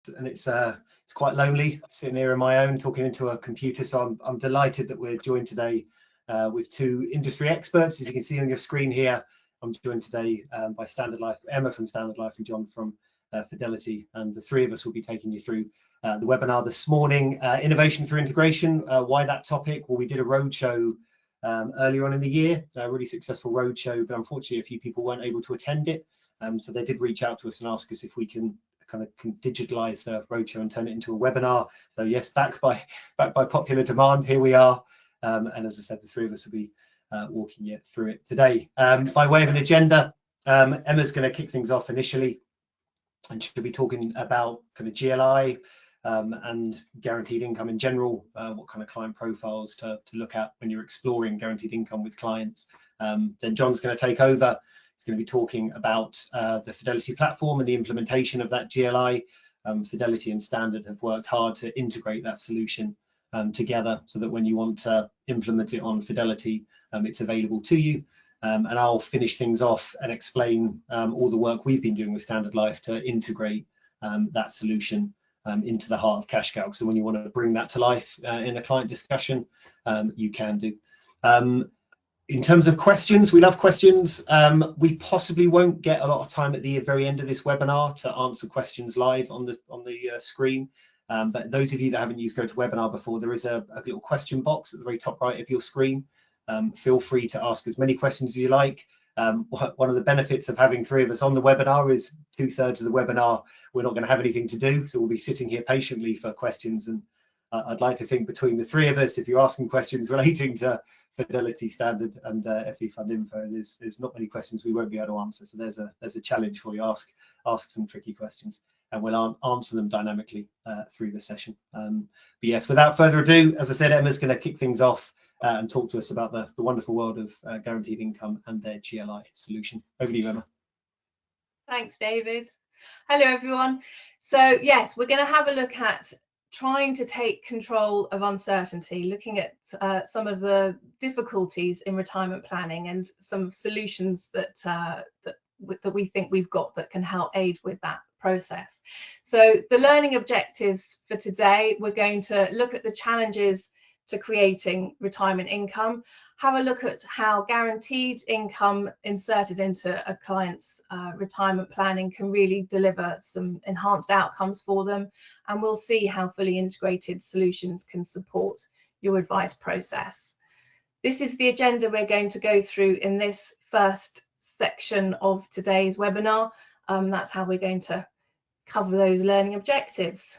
and it's quite lonely sitting here on my own talking into a computer. So I'm delighted that we're joined today with two industry experts. As you can see on your screen here, I'm joined today by Standard Life, Emma from Standard Life and John from Fidelity, and the three of us will be taking you through the webinar this morning, Innovation through Integration. Why that topic? Well, we did a roadshow earlier on in the year, a really successful roadshow, but unfortunately a few people weren't able to attend it. So they did reach out to us and ask us if we can digitalize the roadshow and turn it into a webinar. So yes, backed by popular demand, here we are. And as I said, the three of us will be walking you through it today. By way of an agenda, Emma's going to kick things off initially, and she'll be talking about kind of GLI and guaranteed income in general, what kind of client profiles to look at when you're exploring guaranteed income with clients. Then John's going to take over. He's going to be talking about the Fidelity platform and the implementation of that GLI. Fidelity and Standard have worked hard to integrate that solution together so that when you want to implement it on Fidelity, it's available to you. And I'll finish things off and explain all the work we've been doing with Standard Life to integrate that solution into the heart of CashCalc. So when you want to bring that to life in a client discussion, you can do. In terms of questions, we love questions. We possibly won't get a lot of time at the very end of this webinar to answer questions live on the screen. But those of you that haven't used GoToWebinar before, there is a little question box at the very top right of your screen. Feel free to ask as many questions as you like. One of the benefits of having three of us on the webinar is 2/3 of the webinar we're not going to have anything to do, so we'll be sitting here patiently for questions. And I'd like to think between the three of us, if you're asking questions relating to Fidelity, Standard and FE fundinfo, there's not many questions we won't be able to answer. So there's a challenge for you. Ask some tricky questions and we'll answer them dynamically through the session. But yes, without further ado, as I said, Emma's going to kick things off and talk to us about the wonderful world of guaranteed income and their GLI solution. Over to you, Emma. Thanks, David. Hello, everyone. So yes, we're going to have a look at trying to take control of uncertainty, looking at some of the difficulties in retirement planning and some solutions that we think we've got that can help aid with that process. So the learning objectives for today, we're going to look at the challenges to creating retirement income, have a look at how guaranteed income inserted into a client's retirement planning can really deliver some enhanced outcomes for them, and we'll see how fully integrated solutions can support your advice process. This is the agenda we're going to go through in this first section of today's webinar. That's how we're going to cover those learning objectives.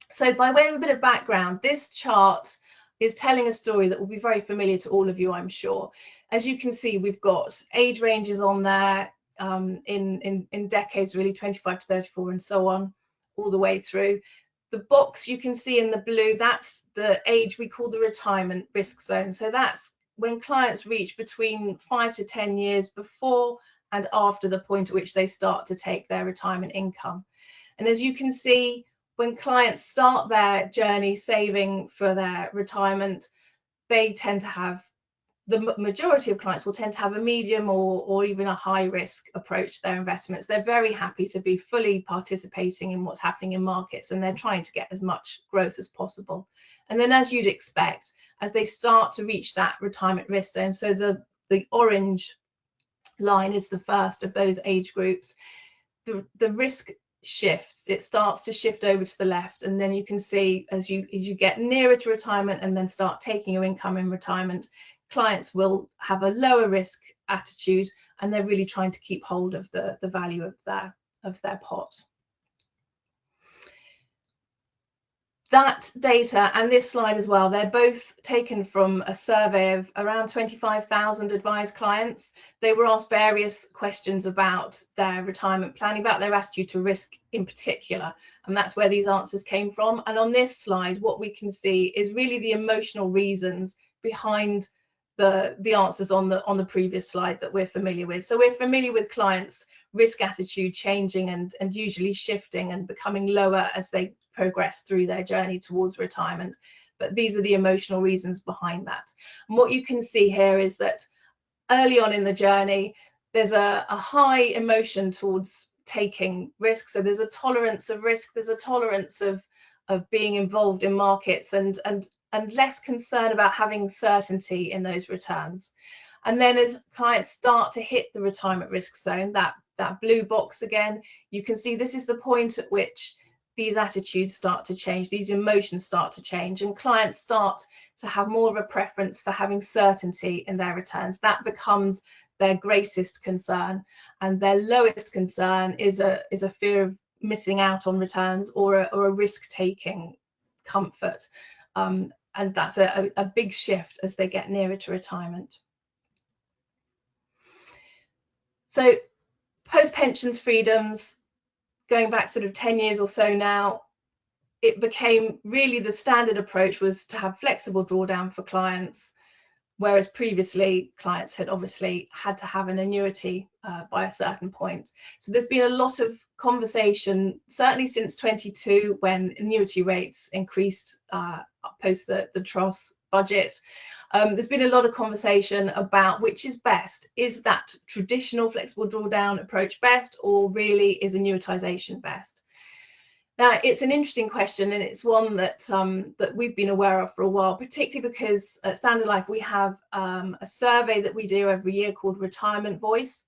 So by way of a bit of background, this chart is telling a story that will be very familiar to all of you, I'm sure. As you can see, we've got age ranges on there in decades, really, 25 to 34 and so on, all the way through. The box you can see in the blue, that's the age we call the retirement risk zone. So that's when clients reach between 5 to 10 years before and after the point at which they start to take their retirement income. And as you can see, when clients start their journey saving for their retirement, they tend to have, the majority of clients will tend to have a medium or even a high risk approach to their investments. They're very happy to be fully participating in what's happening in markets, and they're trying to get as much growth as possible. And then, as you'd expect, as they start to reach that retirement risk zone, so the orange line is the first of those age groups, the risk shifts, it starts to shift over to the left, and then you can see as you get nearer to retirement and then start taking your income in retirement, clients will have a lower risk attitude, and they're really trying to keep hold of the value of their pot. That data and this slide as well, they're both taken from a survey of around 25,000 advised clients. They were asked various questions about their retirement planning, about their attitude to risk in particular, and that's where these answers came from. And on this slide, what we can see is really the emotional reasons behind the answers on the previous slide that we're familiar with. So we're familiar with clients' risk attitude changing and usually shifting and becoming lower as they progress through their journey towards retirement. But these are the emotional reasons behind that. And what you can see here is that early on in the journey, there's a high emotion towards taking risk. So there's a tolerance of risk, there's a tolerance of being involved in markets, and less concern about having certainty in those returns. And then as clients start to hit the retirement risk zone, that blue box again, you can see this is the point at which these attitudes start to change, these emotions start to change, and clients start to have more of a preference for having certainty in their returns. That becomes their greatest concern, and their lowest concern is a fear of missing out on returns or a risk-taking comfort. And that's a big shift as they get nearer to retirement. So post-pensions freedoms, going back sort of 10 years or so now, it became really the standard approach was to have flexible drawdown for clients, whereas previously clients had obviously had to have an annuity by a certain point. So there's been a lot of conversation, certainly since 22, when annuity rates increased post the Truss budget. There's been a lot of conversation about which is best. Is that traditional flexible drawdown approach best, or really is annuitization best? Now, it's an interesting question, and it's one that that we've been aware of for a while, particularly because at Standard Life we have a survey that we do every year called Retirement Voice,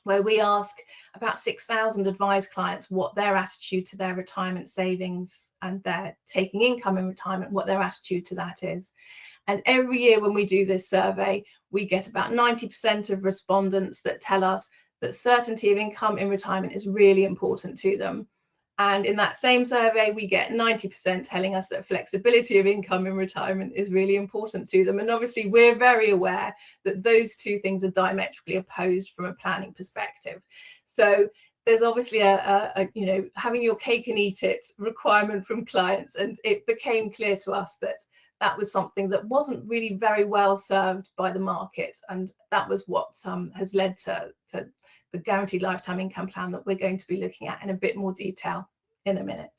where we ask about 6,000 advised clients what their attitude to their retirement savings and their taking income in retirement, what their attitude to that is. And every year when we do this survey, we get about 90% of respondents that tell us that certainty of income in retirement is really important to them. And in that same survey, we get 90% telling us that flexibility of income in retirement is really important to them. And obviously, we're very aware that those two things are diametrically opposed from a planning perspective. So there's obviously a you know, having your cake and eat it requirement from clients. And it became clear to us that that was something that wasn't really very well served by the market. And that was what has led to the guaranteed lifetime income plan that we're going to be looking at in a bit more detail in a minute.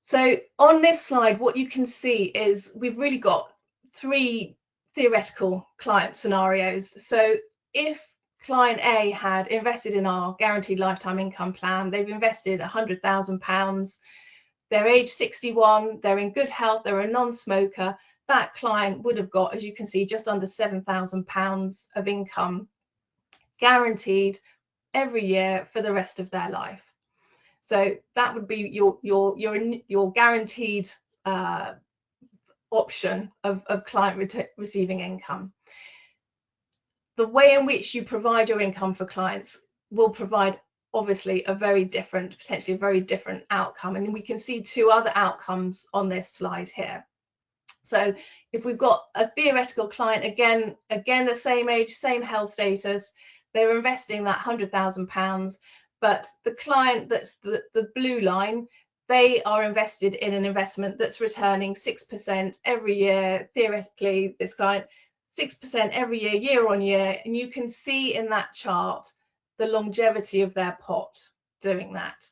So on this slide, what you can see is we've really got three theoretical client scenarios. So if client A had invested in our guaranteed lifetime income plan, they've invested £100,000, they're age 61, they're in good health, they're a non-smoker, that client would have got, as you can see, just under £7,000 of income guaranteed every year for the rest of their life. So that would be your guaranteed option of client receiving income. The way in which you provide your income for clients will provide obviously a very different, potentially a very different outcome. And we can see two other outcomes on this slide here. So if we've got a theoretical client, again the same age, same health status, they're investing that £100,000, but the client that's the blue line, they are invested in an investment that's returning 6% every year. Theoretically, this client, 6% every year, year on year, and you can see in that chart the longevity of their pot doing that.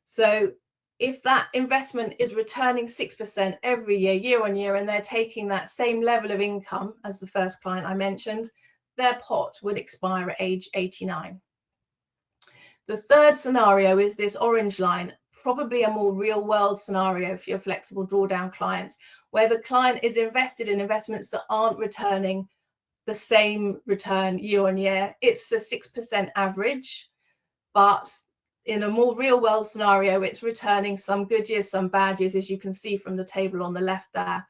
So if that investment is returning 6% every year, year on year, and they're taking that same level of income as the first client I mentioned, their pot would expire at age 89. The third scenario is this orange line, probably a more real world scenario for your flexible drawdown clients, where the client is invested in investments that aren't returning the same return year on year. It's a 6% average, but in a more real world scenario, it's returning some good years, some bad years, as you can see from the table on the left there.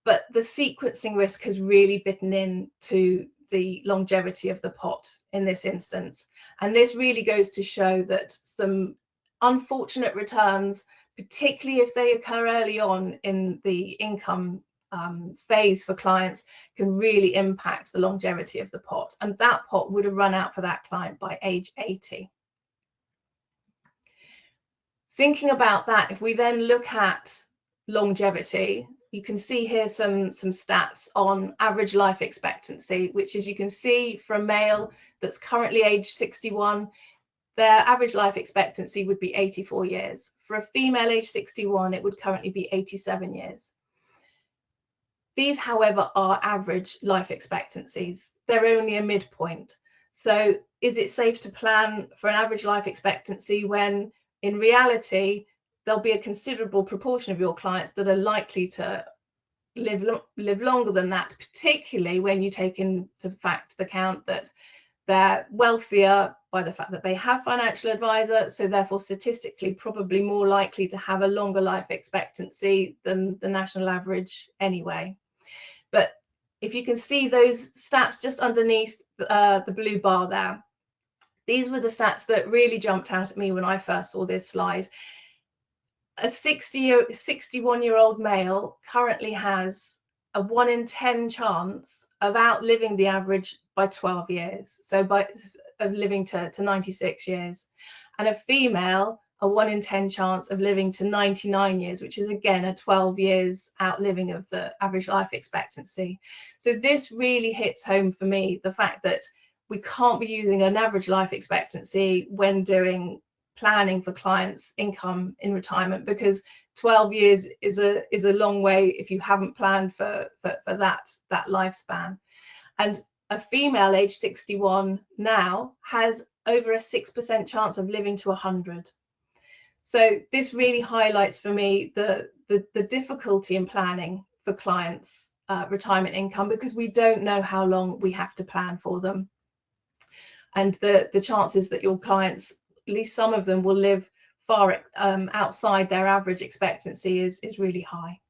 But the sequencing risk has really bitten into the longevity of the pot in this instance. And this really goes to show that some unfortunate returns, particularly if they occur early on in the income phase for clients, can really impact the longevity of the pot. And that pot would have run out for that client by age 80. Thinking about that, if we then look at longevity, you can see here some stats on average life expectancy, which, as you can see, for a male that's currently age 61, their average life expectancy would be 84 years. For a female age 61, it would currently be 87 years. These, however, are average life expectancies. They're only a midpoint. So is it safe to plan for an average life expectancy when in reality there'll be a considerable proportion of your clients that are likely to live longer than that, particularly when you take into account that they're wealthier by the fact that they have financial advisor, so therefore statistically probably more likely to have a longer life expectancy than the national average anyway. But if you can see those stats just underneath the blue bar there, these were the stats that really jumped out at me when I first saw this slide. A 61-year-old male currently has a 1 in 10 chance of outliving the average by 12 years, so of living to 96 years, and a female a 1 in 10 chance of living to 99 years, which is again a 12 years outliving of the average life expectancy. So this really hits home for me, the fact that we can't be using an average life expectancy when doing planning for clients' income in retirement, because 12 years is a long way if you haven't planned for that lifespan. And a female age 61 now has over a 6% chance of living to 100. So this really highlights for me the difficulty in planning for clients' retirement income, because we don't know how long we have to plan for them. And the chances that your clients, at least some of them, will live far outside their average expectancy is really high.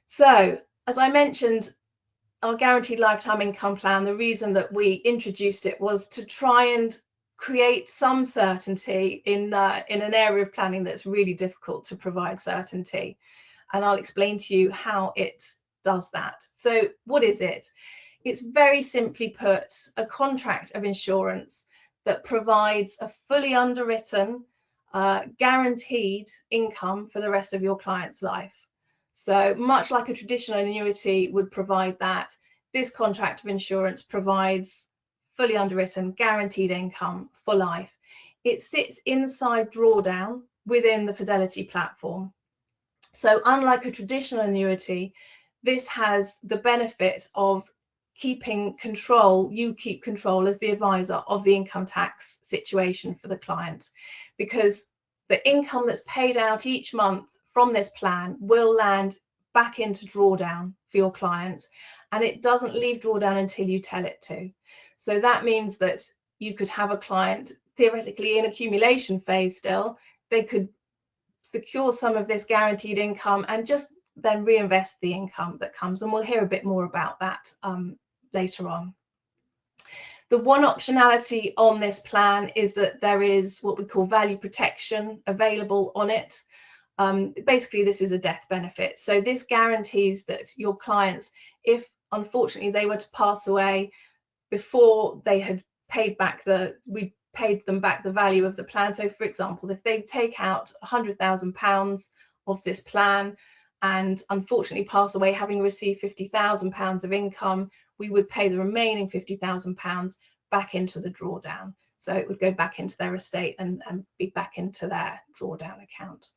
So, as I mentioned, our guaranteed lifetime income plan, the reason that we introduced it was to try and create some certainty in an area of planning that's really difficult to provide certainty. And I'll explain to you how it does that. So what is it? It's very simply put a contract of insurance that provides a fully underwritten, guaranteed income for the rest of your client's life. So much like a traditional annuity would provide that, this contract of insurance provides fully underwritten, guaranteed income for life. It sits inside Drawdown within the Fidelity platform. So unlike a traditional annuity, this has the benefit of keeping control, you keep control as the advisor of the income tax situation for the client, because the income that's paid out each month from this plan will land back into Drawdown for your client, and it doesn't leave Drawdown until you tell it to. So that means that you could have a client theoretically in accumulation phase still, they could secure some of this guaranteed income and just then reinvest the income that comes, and we'll hear a bit more about that later on. The one optionality on this plan is that there is what we call value protection available on it. Basically, this is a death benefit. So this guarantees that your clients, if unfortunately they were to pass away before they had paid back we paid them back the value of the plan. So for example, if they take out £100,000 of this plan and unfortunately pass away having received £50,000 of income, we would pay the remaining £50,000 back into the Drawdown. So it would go back into their estate and be back into their Drawdown account.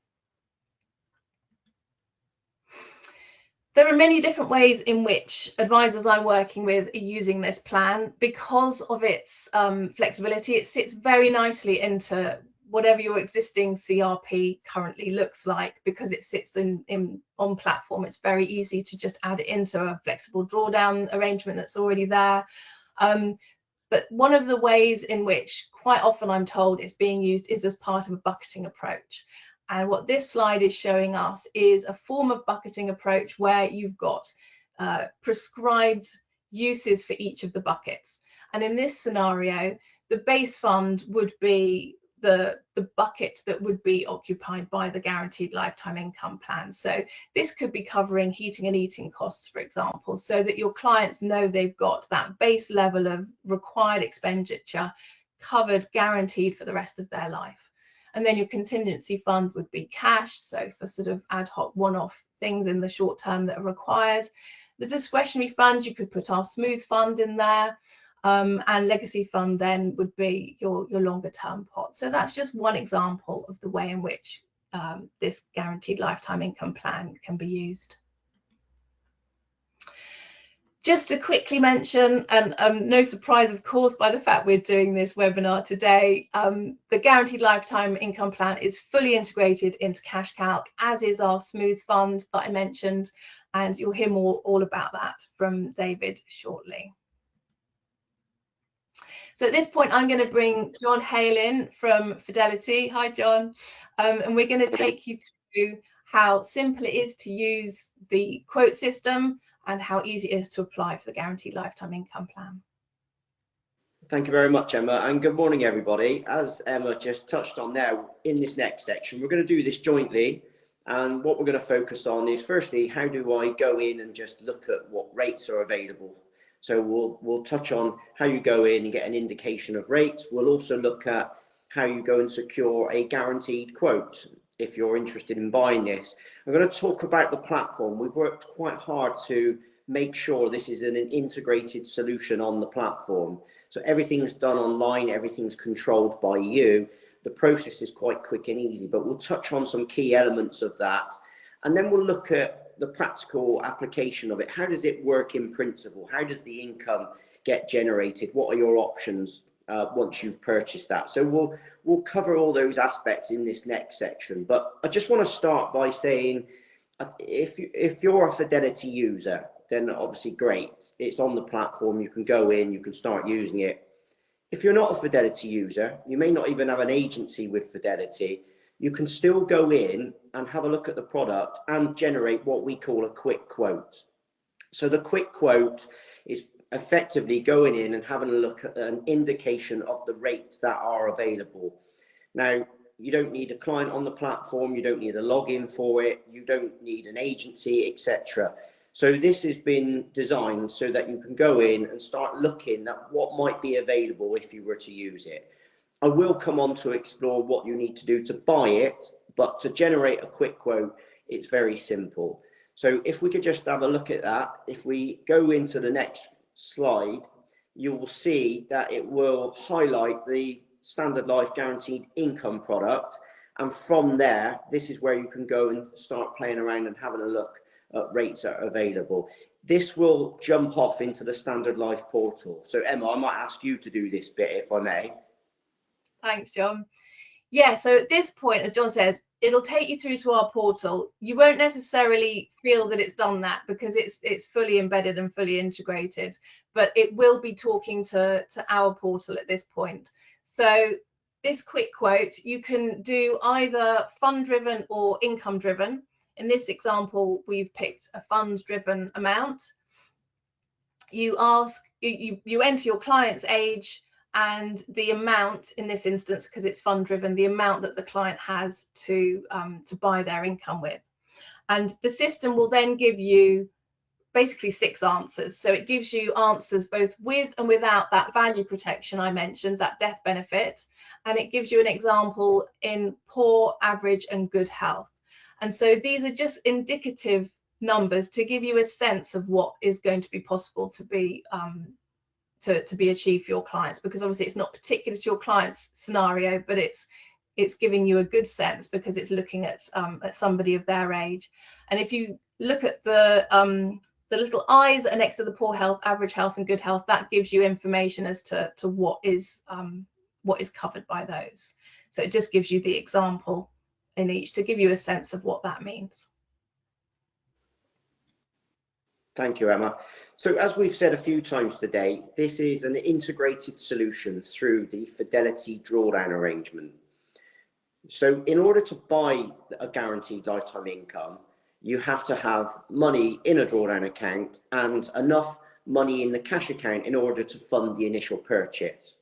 There are many different ways in which advisors I'm working with are using this plan. Because of its flexibility, it sits very nicely into whatever your existing CRP currently looks like. Because it sits on platform, it's very easy to just add it into a flexible drawdown arrangement that's already there. But one of the ways in which quite often I'm told it's being used is as part of a bucketing approach. And what this slide is showing us is a form of bucketing approach where you've got prescribed uses for each of the buckets. And in this scenario, the base fund would be the bucket that would be occupied by the guaranteed lifetime income plan. So this could be covering heating and eating costs, for example, so that your clients know they've got that base level of required expenditure covered, guaranteed for the rest of their life. And then your contingency fund would be cash, so for sort of ad hoc one-off things in the short term that are required. The discretionary fund, you could put our smooth fund in there, and legacy fund then would be your longer term pot. So that's just one example of the way in which this guaranteed lifetime income plan can be used. Just to quickly mention, and no surprise, of course, by the fact we're doing this webinar today, the Guaranteed Lifetime Income Plan is fully integrated into CashCalc, as is our Smooth Fund that I mentioned, and you'll hear more all about that from David shortly. So at this point, I'm going to bring John Hale in from Fidelity. Hi, John. And we're going to take you through how simple it is to use the quote system and how easy it is to apply for the Guaranteed Lifetime Income Plan. Thank you very much, Emma, and good morning, everybody. As Emma just touched on there, in this next section, we're going to do this jointly. And what we're going to focus on is, firstly, how do I go in and just look at what rates are available? So we'll touch on how you go in and get an indication of rates. We'll also look at how you go and secure a guaranteed quote if you're interested in buying this. I'm going to talk about the platform. We've worked quite hard to make sure this is an integrated solution on the platform. So everything's done online, everything's controlled by you. The process is quite quick and easy, but we'll touch on some key elements of that. And then we'll look at the practical application of it. How does it work in principle? How does the income get generated? What are your options once you've purchased that? So we'll cover all those aspects in this next section. But I just want to start by saying, if you're a Fidelity user, then obviously great. It's on the platform. You can go in, you can start using it. If you're not a Fidelity user, you may not even have an agency with Fidelity, you can still go in and have a look at the product and generate what we call a quick quote. So the quick quote is effectively going in and having a look at an indication of the rates that are available. Now, you don't need a client on the platform, you don't need a login for it, you don't need an agency, etc. So this has been designed so that you can go in and start looking at what might be available if you were to use it. I will come on to explore what you need to do to buy it, but to generate a quick quote, it's very simple. So if we could just have a look at that, if we go into the next slide, you will see that it will highlight the Standard Life Guaranteed Income product. And from there, this is where you can go and start playing around and having a look at rates that are available. This will jump off into the Standard Life portal. So Emma, I might ask you to do this bit if I may. Thanks, John. Yeah, so at this point, as John says, it'll take you through to our portal. You won't necessarily feel that it's done that because it's fully embedded and fully integrated, but it will be talking to our portal at this point. So this quick quote, you can do either fund-driven or income-driven. In this example, we've picked a fund-driven amount. You enter your client's age and the amount, in this instance, because it's fund driven, the amount that the client has to buy their income with. And the system will then give you basically 6 answers. So it gives you answers both with and without that value protection I mentioned, that death benefit. And it gives you an example in poor, average, and good health. And so these are just indicative numbers to give you a sense of what is going to be possible to be achieved for your clients, because obviously it's not particular to your client's scenario, but it's giving you a good sense because it's looking at somebody of their age. And if you look at the little I's that are next to the poor health, average health, and good health, that gives you information as to what is covered by those. So it just gives you the example in each to give you a sense of what that means. Thank you, Emma. So as we've said a few times today, this is an integrated solution through the Fidelity drawdown arrangement. So in order to buy a guaranteed lifetime income, you have to have money in a drawdown account and enough money in the cash account in order to fund the initial purchase.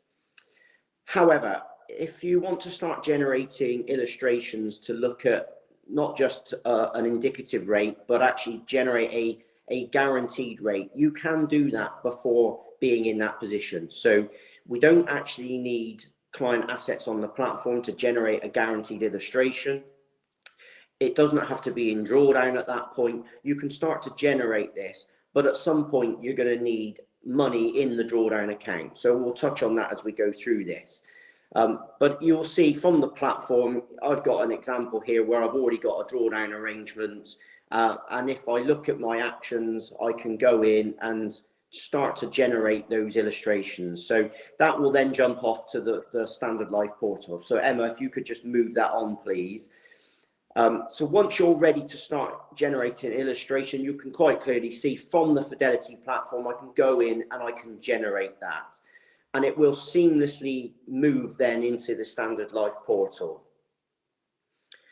However, if you want to start generating illustrations to look at not just an indicative rate, but actually generate a guaranteed rate, you can do that before being in that position. So we don't actually need client assets on the platform to generate a guaranteed illustration. It doesn't have to be in drawdown at that point. You can start to generate this, but at some point you're going to need money in the drawdown account. So we'll touch on that as we go through this. But you'll see from the platform, I've got an example here where I've already got a drawdown arrangement. And if I look at my actions, I can go in and start to generate those illustrations. So that will then jump off to the Standard Life portal. So Emma, if you could just move that on, please. So once you're ready to start generating illustration, you can quite clearly see from the Fidelity platform, I can go in and I can generate that. And it will seamlessly move then into the Standard Life portal.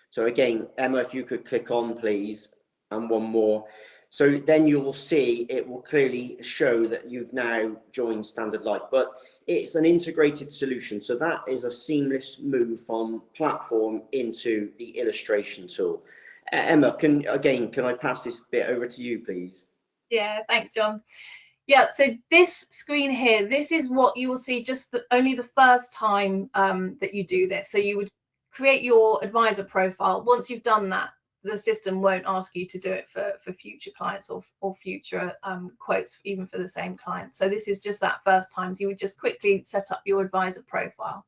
So again, Emma, if you could click on, please, and one more. So then you will see it will clearly show that you've now joined Standard Life, but it's an integrated solution. So that is a seamless move from platform into the illustration tool. Emma, can I pass this bit over to you, please? Yeah, thanks, John. Yeah, so this screen here, this is what you will see just only the first time that you do this. So you would create your advisor profile. Once you've done that, the system won't ask you to do it for future clients or future quotes, even for the same client. So this is just that first time. So you would just quickly set up your advisor profile.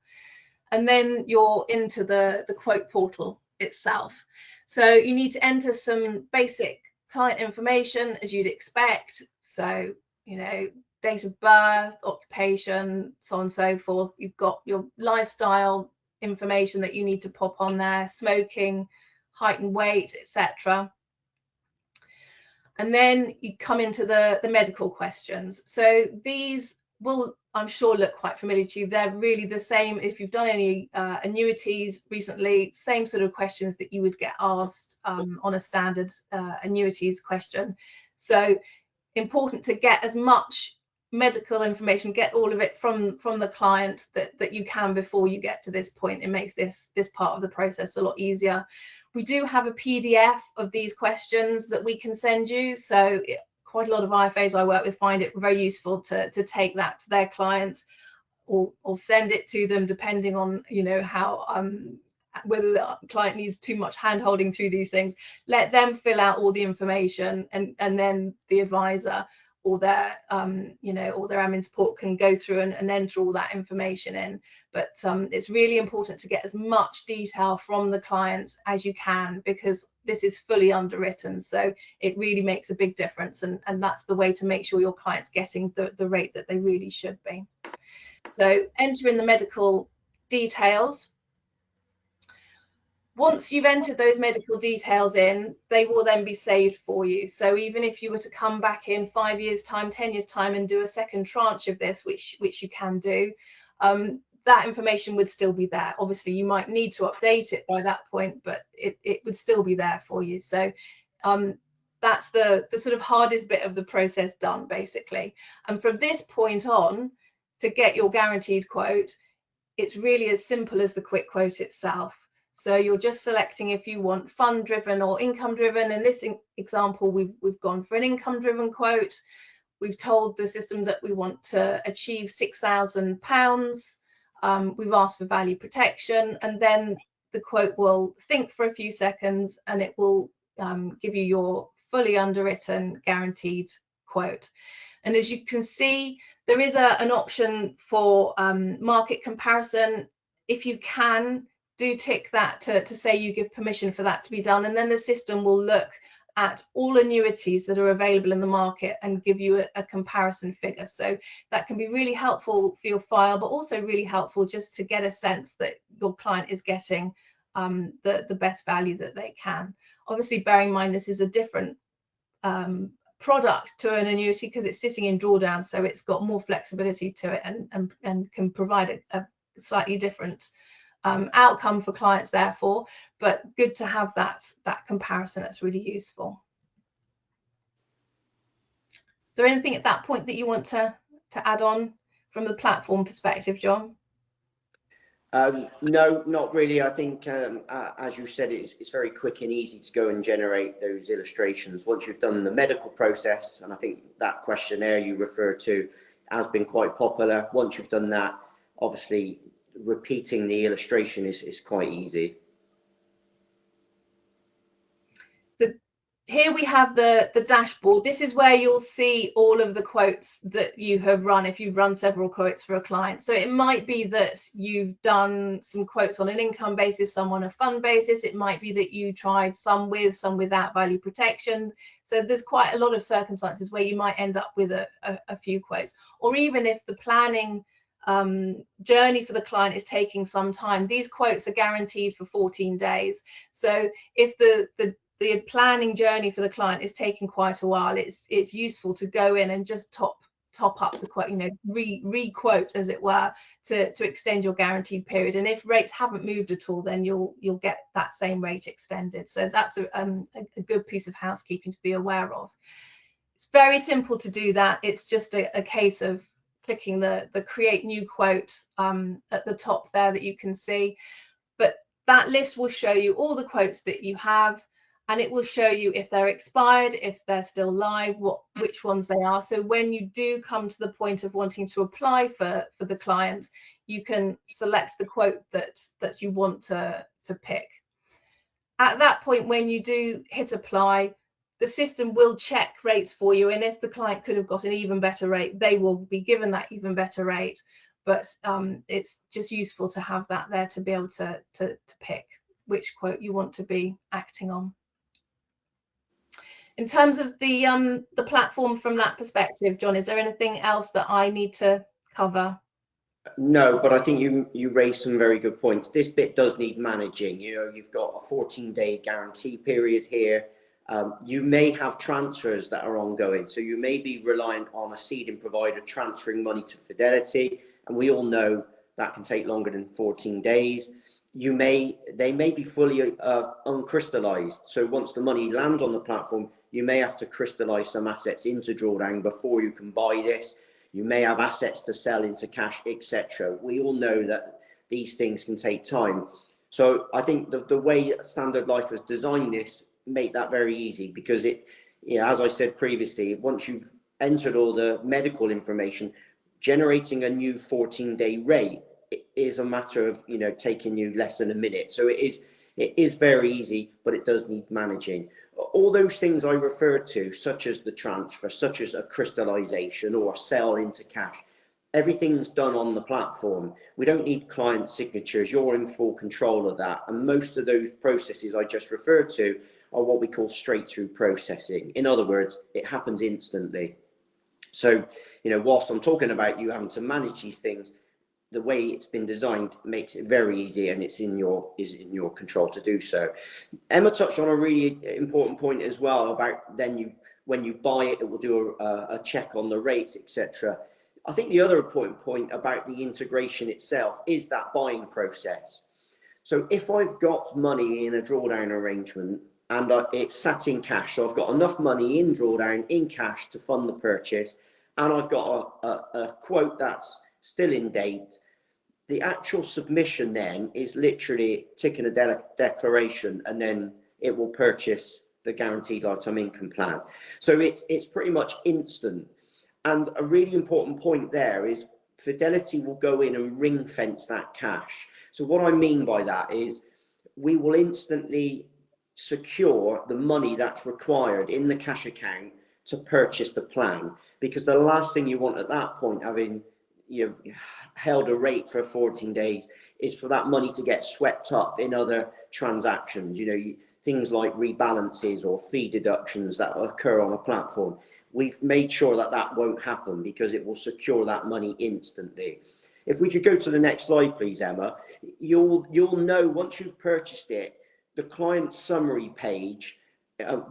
And then you're into the quote portal itself. So you need to enter some basic client information as you'd expect. So, you know, date of birth, occupation, so on and so forth. You've got your lifestyle information that you need to pop on there, smoking, height and weight, etc. And then you come into the medical questions. So these will, I'm sure, look quite familiar to you. They're really the same if you've done any annuities recently, same sort of questions that you would get asked on a standard annuities question. So important to get as much medical information, get all of it from the client that you can before you get to this point. It makes this part of the process a lot easier. We do have a PDF of these questions that we can send you. So quite a lot of IFAs I work with find it very useful to take that to their client or send it to them, depending on, you know, how whether the client needs too much hand holding through these things. Let them fill out all the information, and then the advisor or their you know, or their admin support can go through and enter all that information in. But it's really important to get as much detail from the client as you can, because this is fully underwritten, so it really makes a big difference, and that's the way to make sure your client's getting the rate that they really should be. So enter in the medical details. Once you've entered those medical details in, they will then be saved for you. So even if you were to come back in 5 years time, 10 years time, and do a second tranche of this, which you can do, that information would still be there. Obviously you might need to update it by that point, but it would still be there for you. So that's the sort of hardest bit of the process done, basically. And from this point on, to get your guaranteed quote, it's really as simple as the quick quote itself. So you're just selecting if you want fund driven or income driven. In this example, we've gone for an income driven quote. We've told the system that we want to achieve £6,000. We've asked for value protection, and then the quote will think for a few seconds, and it will give you your fully underwritten guaranteed quote. And as you can see, there is an option for market comparison. If you can, do tick that to say you give permission for that to be done, and then the system will look at all annuities that are available in the market and give you a comparison figure. So that can be really helpful for your file, but also really helpful just to get a sense that your client is getting the best value that they can. Obviously, bearing in mind this is a different product to an annuity because it's sitting in drawdown, so it's got more flexibility to it and can provide a slightly different outcome for clients, therefore, but good to have that comparison. That's really useful. Is there anything at that point that you want to add on from the platform perspective, John? No, not really. I think, as you said, it's very quick and easy to go and generate those illustrations once you've done the medical process. And I think that questionnaire you referred to has been quite popular. Once you've done that, obviously, repeating the illustration is quite easy. here we have the dashboard. This is where you'll see all of the quotes that you have run if you've run several quotes for a client. So it might be that you've done some quotes on an income basis, some on a fund basis. It might be that you tried some with, some without value protection. So there's quite a lot of circumstances where you might end up with a few quotes. Or even if the planning journey for the client is taking some time, these quotes are guaranteed for 14 days. So if the planning journey for the client is taking quite a while, it's useful to go in and just top up the quote, you know, re-quote as it were, to extend your guaranteed period. And if rates haven't moved at all, then you'll get that same rate extended. So that's a good piece of housekeeping to be aware of. It's very simple to do that. It's just a case of clicking the create new quote at the top there that you can see. But that list will show you all the quotes that you have, and it will show you if they're expired, if they're still live, which ones they are. So when you do come to the point of wanting to apply for the client, you can select the quote that you want to pick. At that point, when you do hit apply, the system will check rates for you, and if the client could have got an even better rate, they will be given that even better rate. But it's just useful to have that there to be able to pick which quote you want to be acting on. In terms of the platform from that perspective, John, is there anything else that I need to cover? No, but I think you raised some very good points. This bit does need managing. You know, you've got a 14-day guarantee period here. You may have transfers that are ongoing, so you may be reliant on a seeding provider transferring money to Fidelity, and we all know that can take longer than 14 days. They may be fully uncrystallized, so once the money lands on the platform, you may have to crystallize some assets into drawdown before you can buy this. You may have assets to sell into cash, etc. We all know that these things can take time. So I think the way Standard Life has designed this make that very easy, because it, you know, as I said previously, once you've entered all the medical information, generating a new 14-day rate is a matter of, you know, taking you less than a minute. So it is very easy, but it does need managing. All those things I referred to, such as the transfer, such as a crystallization or a sell into cash, everything's done on the platform. We don't need client signatures. You're in full control of that. And most of those processes I just referred to are what we call straight through processing. In other words, it happens instantly. So, you know, whilst I'm talking about you having to manage these things, the way it's been designed makes it very easy, and it's in your control to do so. Emma touched on a really important point as well about then when you buy it, it will do a check on the rates, etc. I think the other important point about the integration itself is that buying process. So if I've got money in a drawdown arrangement and it's sat in cash, so I've got enough money in drawdown in cash to fund the purchase, and I've got a quote that's still in date, the actual submission then is literally ticking a declaration, and then it will purchase the guaranteed lifetime income plan. So it's pretty much instant. And a really important point there is Fidelity will go in and ring fence that cash. So what I mean by that is we will instantly secure the money that's required in the cash account to purchase the plan, because the last thing you want at that point, having you've held a rate for 14 days, is for that money to get swept up in other transactions, you know, things like rebalances or fee deductions that occur on a platform. We've made sure that that won't happen because it will secure that money instantly. If we could go to the next slide, please, Emma, you'll know once you've purchased it, the client summary page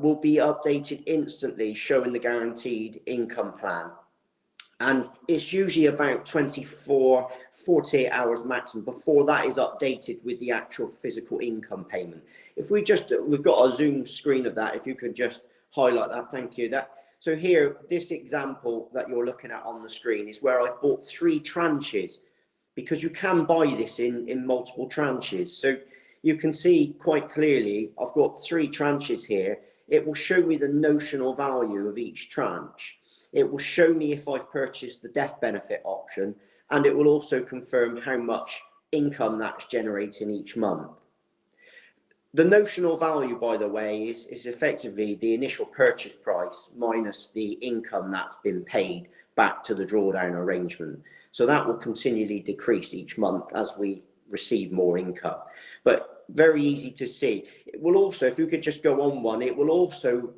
will be updated instantly, showing the guaranteed income plan. And it's usually about 24, 48 hours maximum before that is updated with the actual physical income payment. If we've got a Zoom screen of that, if you could just highlight that, thank you. So here, this example that you're looking at on the screen is where I've bought 3 tranches, because you can buy this in multiple tranches. So you can see quite clearly, I've got 3 tranches here. It will show me the notional value of each tranche. It will show me if I've purchased the death benefit option, and it will also confirm how much income that's generating each month. The notional value, by the way, is effectively the initial purchase price minus the income that's been paid back to the drawdown arrangement. So that will continually decrease each month as we receive more income. But very easy to see. It will also, if you could just go on one, it will also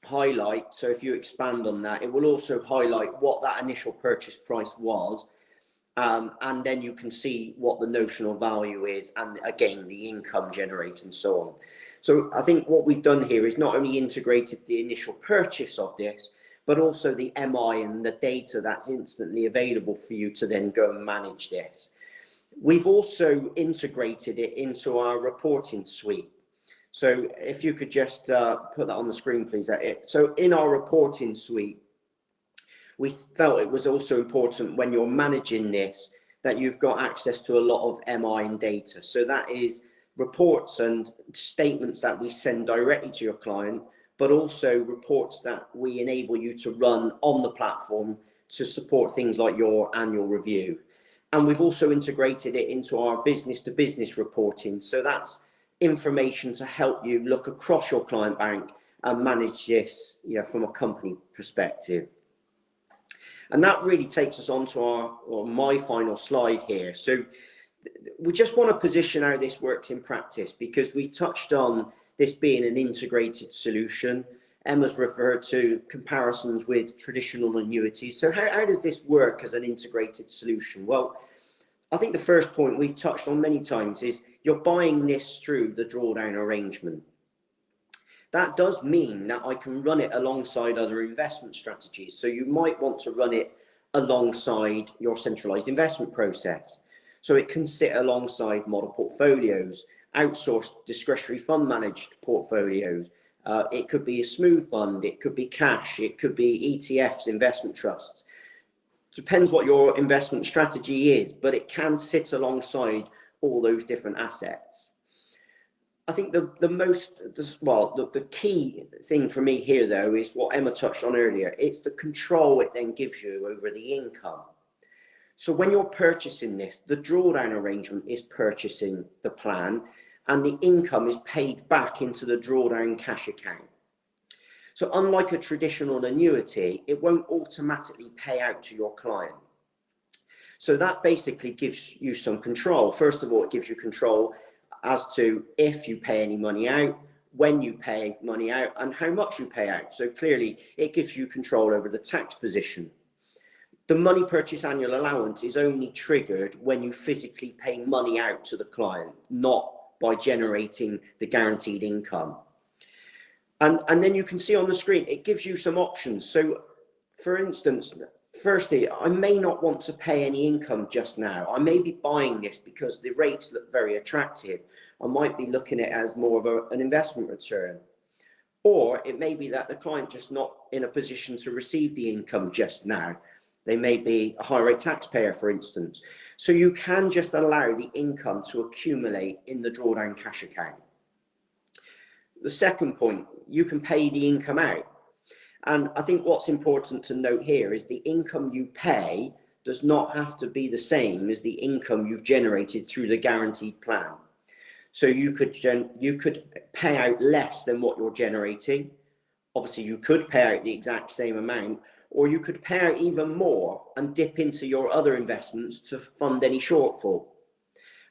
highlight, so if you expand on that, it will also highlight what that initial purchase price was. And then you can see what the notional value is, and again the income generated and so on. So I think what we've done here is not only integrated the initial purchase of this, but also the MI and the data that's instantly available for you to then go and manage this. We've also integrated it into our reporting suite. So if you could just put that on the screen, please. So in our reporting suite, we felt it was also important when you're managing this that you've got access to a lot of MI and data. So that is reports and statements that we send directly to your client, but also reports that we enable you to run on the platform to support things like your annual review. And we've also integrated it into our business to business reporting. So that's information to help you look across your client bank and manage this, from a company perspective. And that really takes us on to my final slide here. So we just want to position how this works in practice, because we touched on this being an integrated solution. Emma's referred to comparisons with traditional annuities. So how does this work as an integrated solution? Well, I think the first point we've touched on many times is you're buying this through the drawdown arrangement. That does mean that I can run it alongside other investment strategies. So you might want to run it alongside your centralized investment process. So it can sit alongside model portfolios, outsourced discretionary fund managed portfolios. It could be a smooth fund, it could be cash, it could be ETFs, investment trusts. Depends what your investment strategy is, but it can sit alongside all those different assets. I think the key thing for me here, though, is what Emma touched on earlier. It's the control it then gives you over the income. So when you're purchasing this, the drawdown arrangement is purchasing the plan, and the income is paid back into the drawdown cash account. So unlike a traditional annuity, it won't automatically pay out to your client. So that basically gives you some control. First of all, it gives you control as to if you pay any money out, when you pay money out, and how much you pay out. So clearly, it gives you control over the tax position. The money purchase annual allowance is only triggered when you physically pay money out to the client, not by generating the guaranteed income. And then you can see on the screen, it gives you some options. So for instance, firstly, I may not want to pay any income just now. I may be buying this because the rates look very attractive. I might be looking at it as more of an investment return. Or it may be that the client just not in a position to receive the income just now. They may be a high rate taxpayer, for instance. So you can just allow the income to accumulate in the drawdown cash account. The second point, you can pay the income out. And I think what's important to note here is the income you pay does not have to be the same as the income you've generated through the guaranteed plan. So you could pay out less than what you're generating. Obviously, you could pay out the exact same amount, or you could pay out even more and dip into your other investments to fund any shortfall.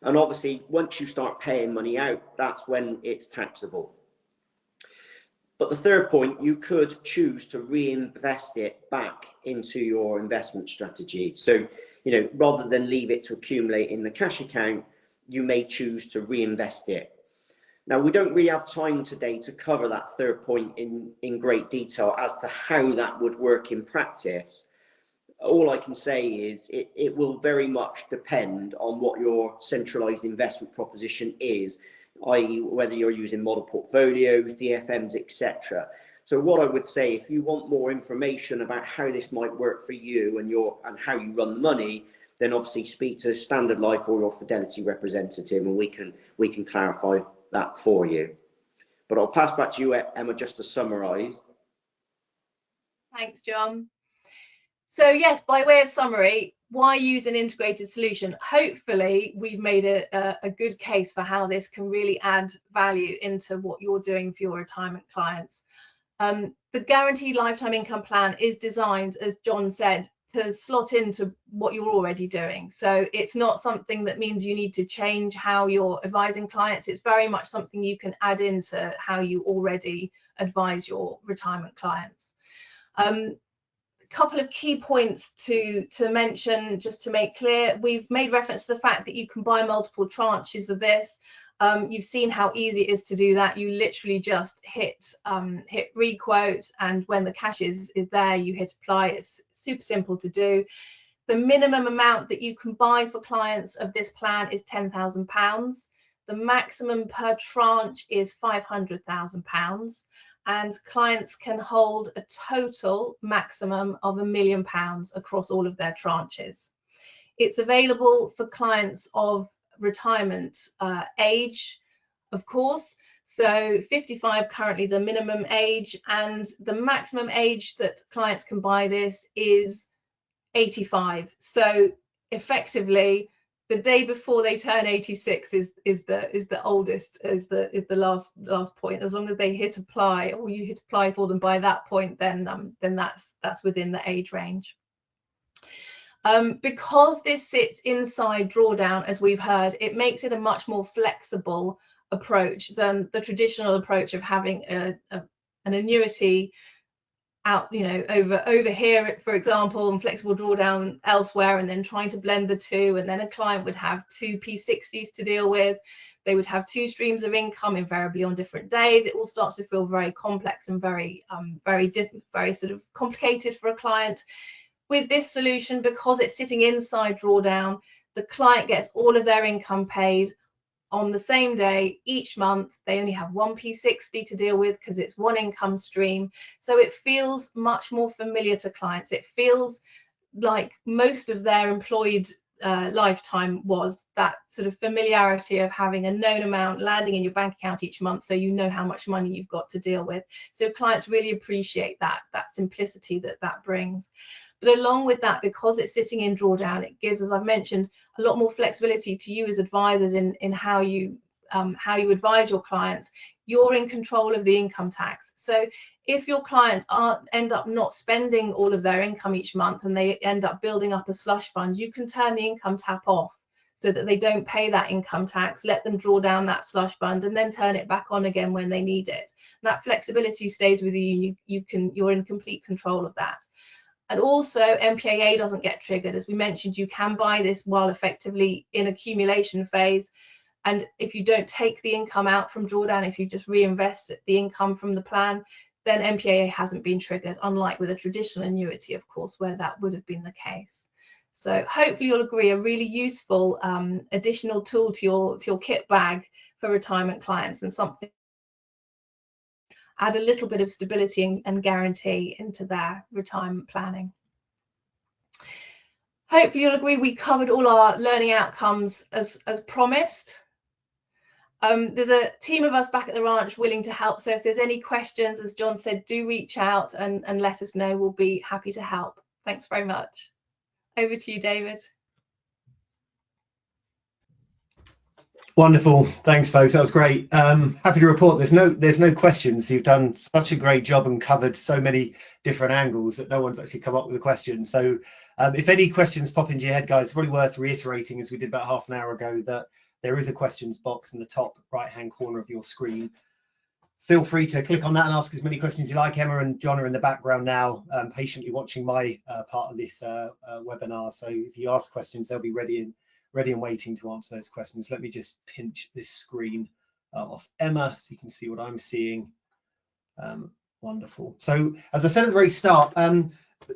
And obviously, once you start paying money out, that's when it's taxable. But the third point, you could choose to reinvest it back into your investment strategy. So, rather than leave it to accumulate in the cash account, you may choose to reinvest it. Now, we don't really have time today to cover that third point in great detail as to how that would work in practice. All I can say is it will very much depend on what your centralized investment proposition is, i.e. whether you're using model portfolios, DFMs, etc. So what I would say, if you want more information about how this might work for you and how you run the money, then obviously speak to Standard Life or your Fidelity representative, and we can clarify that for you. But I'll pass back to you, Emma, just to summarise. Thanks, John. So yes, by way of summary, why use an integrated solution? Hopefully we've made a good case for how this can really add value into what you're doing for your retirement clients. The guaranteed lifetime income plan is designed, as John said, to slot into what you're already doing. So it's not something that means you need to change how you're advising clients. It's very much something you can add into how you already advise your retirement clients. Couple of key points to mention, just to make clear. We've made reference to the fact that you can buy multiple tranches of this. You've seen how easy it is to do that. You literally just hit requote, and when the cash is there, you hit apply. It's super simple to do. The minimum amount that you can buy for clients of this plan is £10,000. The maximum per tranche is £500,000. And clients can hold a total maximum of £1 million across all of their tranches. It's available for clients of retirement age, of course. So 55 currently the minimum age, and the maximum age that clients can buy this is 85. So effectively, the day before they turn 86 is the oldest, is the last point. As long as they hit apply, or you hit apply for them by that point, then that's within the age range. Because this sits inside drawdown, as we've heard, it makes it a much more flexible approach than the traditional approach of having an annuity out, over here, for example, and flexible drawdown elsewhere, and then trying to blend the two, and then a client would have two P60s to deal with. They would have two streams of income, invariably on different days. It all starts to feel very complex and very sort of complicated for a client. With this solution, because it's sitting inside drawdown, the client gets all of their income paid on the same day each month. They only have one P60 to deal with because it's one income stream. So it feels much more familiar to clients. It feels like most of their employed lifetime was that sort of familiarity of having a known amount landing in your bank account each month, so you know how much money you've got to deal with. So clients really appreciate that simplicity that brings. But along with that, because it's sitting in drawdown, it gives, as I've mentioned, a lot more flexibility to you as advisors in how you advise your clients. You're in control of the income tax. So if your clients end up not spending all of their income each month, and they end up building up a slush fund, you can turn the income tap off so that they don't pay that income tax, let them draw down that slush fund, and then turn it back on again when they need it. That flexibility stays with you. You're in complete control of that. And also, MPAA doesn't get triggered. As we mentioned, you can buy this while effectively in accumulation phase. And if you don't take the income out from drawdown, if you just reinvest the income from the plan, then MPAA hasn't been triggered, unlike with a traditional annuity, of course, where that would have been the case. So hopefully you'll agree, a really useful additional tool to your kit bag for retirement clients, and something add a little bit of stability and guarantee into their retirement planning. Hopefully you'll agree we covered all our learning outcomes as promised. There's a team of us back at the ranch willing to help, so if there's any questions, as John said, do reach out and let us know. We'll be happy to help. Thanks very much. Over to you, David. Wonderful, thanks folks, that was great. Happy to report there's no questions. You've done such a great job and covered so many different angles that no one's actually come up with a question. So if any questions pop into your head, guys, it's probably worth reiterating, as we did about half an hour ago, that there is a questions box in the top right hand corner of your screen. Feel free to click on that and ask as many questions as you like. Emma and John are in the background now, patiently watching my part of this webinar. So if you ask questions, they'll be ready and waiting to answer those questions. Let me just pinch this screen off Emma so you can see what I'm seeing. Wonderful. So as I said at the very start,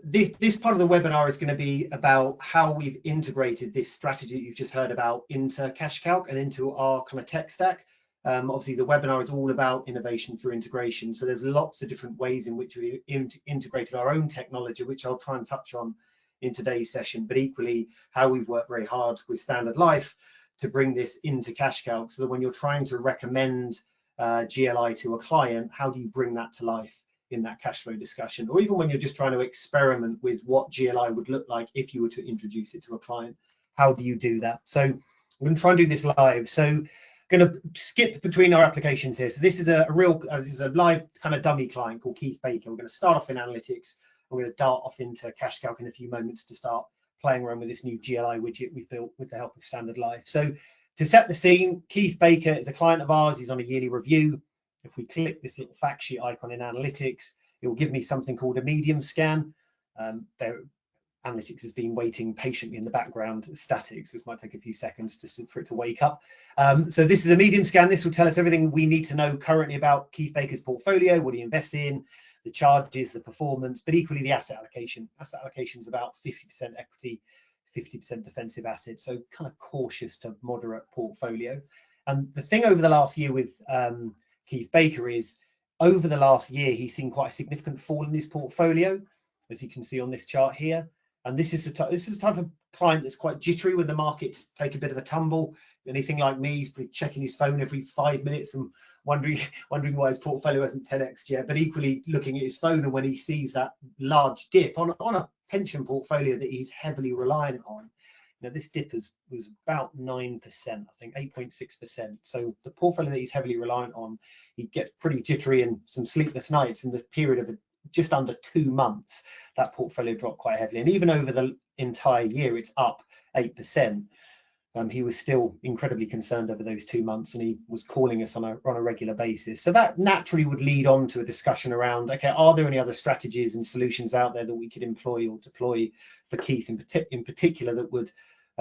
this part of the webinar is going to be about how we've integrated this strategy that you've just heard about into CashCalc and into our kind of tech stack. Obviously, the webinar is all about innovation through integration. So there's lots of different ways in which we integrated our own technology, which I'll try and touch on in today's session, but equally how we've worked very hard with Standard Life to bring this into CashCalc, so that when you're trying to recommend GLI to a client, how do you bring that to life in that cash flow discussion, or even when you're just trying to experiment with what GLI would look like if you were to introduce it to a client. How do you do that? So we're going to try and do this live. So I'm going to skip between our applications here. So this is a live kind of dummy client called Keith Baker. We're going to start off in analytics. We're going to dart off into cash calc in a few moments to start playing around with this new GLI widget we've built with the help of Standard Life. So to set the scene, Keith Baker is a client of ours. He's on a yearly review. If we click this little fact sheet icon in analytics, it will give me something called a medium scan. Analytics has been waiting patiently in the background. Statics, this might take a few seconds just for it to wake up. So this is a medium scan. This will tell us everything we need to know currently about Keith Baker's portfolio, what he invests in, the charges, the performance, but equally the asset allocation. Asset allocation is about 50% equity, 50% defensive assets, so kind of cautious to moderate portfolio. And the thing over the last year with Keith Baker is, over the last year, he's seen quite a significant fall in his portfolio, as you can see on this chart here. And this is the type of client that's quite jittery when the markets take a bit of a tumble. Anything like me, he's checking his phone every 5 minutes and wondering why his portfolio hasn't 10x'd yet, but equally looking at his phone, and when he sees that large dip on a pension portfolio that he's heavily reliant on, you know, this dip was about 9%, I think 8.6%. So the portfolio that he's heavily reliant on, he gets pretty jittery and some sleepless nights. In the period of just under 2 months, that portfolio dropped quite heavily, and even over the entire year, it's up 8%. He was still incredibly concerned over those 2 months, and he was calling us on a regular basis. So that naturally would lead on to a discussion around, okay, are there any other strategies and solutions out there that we could employ or deploy for Keith in particular that would